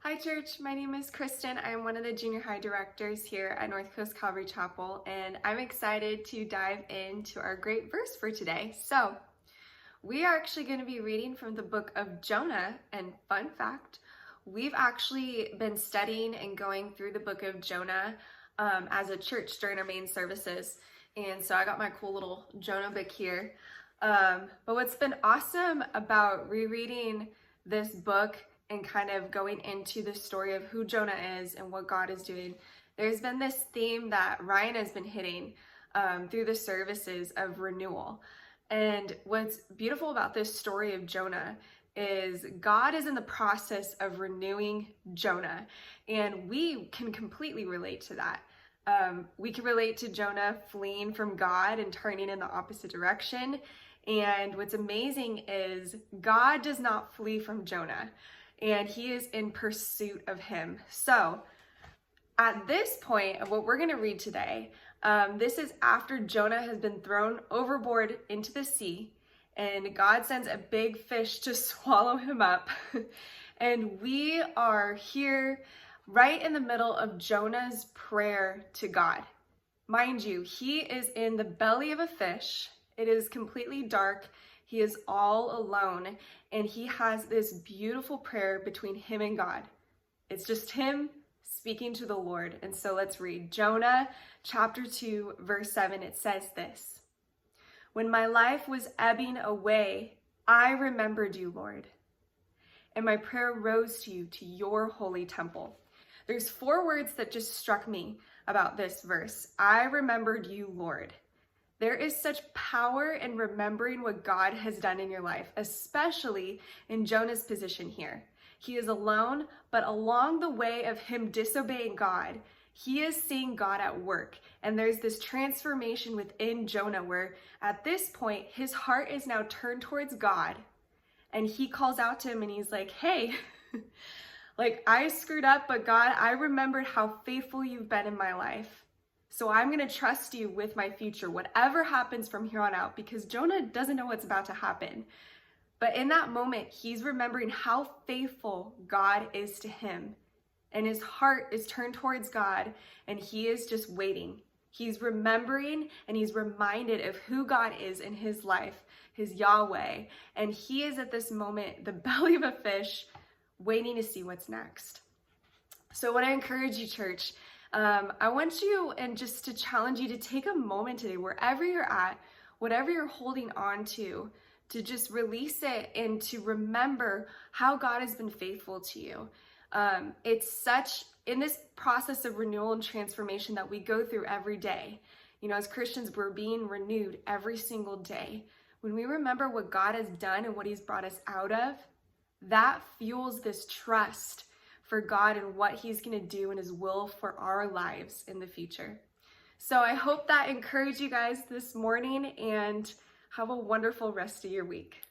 Hi church, my name is Kristen. I am one of the junior high directors here at North Coast Calvary Chapel, and I'm excited to dive into our great verse for today. So we are actually going to be reading from the book of Jonah, and fun fact, we've actually been studying and going through the book of Jonah as a church during our main services. And so I got my cool little Jonah book here. But what's been awesome about rereading this book and kind of going into the story of who Jonah is and what God is doing, there's been this theme that Ryan has been hitting through the services of renewal. And what's beautiful about this story of Jonah is God is in the process of renewing Jonah, and we can completely relate to that. We can relate to Jonah fleeing from God and turning in the opposite direction. And what's amazing is God does not flee from Jonah, and he is in pursuit of him. So at this point of what we're going to read today, this is after Jonah has been thrown overboard into the sea, and God sends a big fish to swallow him up. And we are here right in the middle of Jonah's prayer to God. Mind you, he is in the belly of a fish. It is completely dark. He is all alone, and he has this beautiful prayer between him and God. It's just him speaking to the Lord. And so let's read Jonah chapter 2, verse 7. It says this: "When my life was ebbing away, I remembered you, Lord, and my prayer rose to you, to your holy temple." There's 4 words that just struck me about this verse. I remembered you, Lord. There is such power in remembering what God has done in your life, especially in Jonah's position here. He is alone, but along the way of him disobeying God, he is seeing God at work. And there's this transformation within Jonah where at this point, his heart is now turned towards God. And he calls out to him and he's like, hey, like I screwed up, but God, I remembered how faithful you've been in my life. So I'm going to trust you with my future, whatever happens from here on out, because Jonah doesn't know what's about to happen. But in that moment, he's remembering how faithful God is to him. And his heart is turned towards God, and he is just waiting. He's remembering and he's reminded of who God is in his life, his Yahweh. And he is at this moment, the belly of a fish, waiting to see what's next. So what I encourage you, church, I want you and just to challenge you to take a moment today, wherever you're at, whatever you're holding on to just release it and to remember how God has been faithful to you. It's such, in this process of renewal and transformation that we go through every day, you know, as Christians, we're being renewed every single day. When we remember what God has done and what he's brought us out of, that fuels this trust for God and what he's going to do in his will for our lives in the future. So I hope that encouraged you guys this morning, and have a wonderful rest of your week.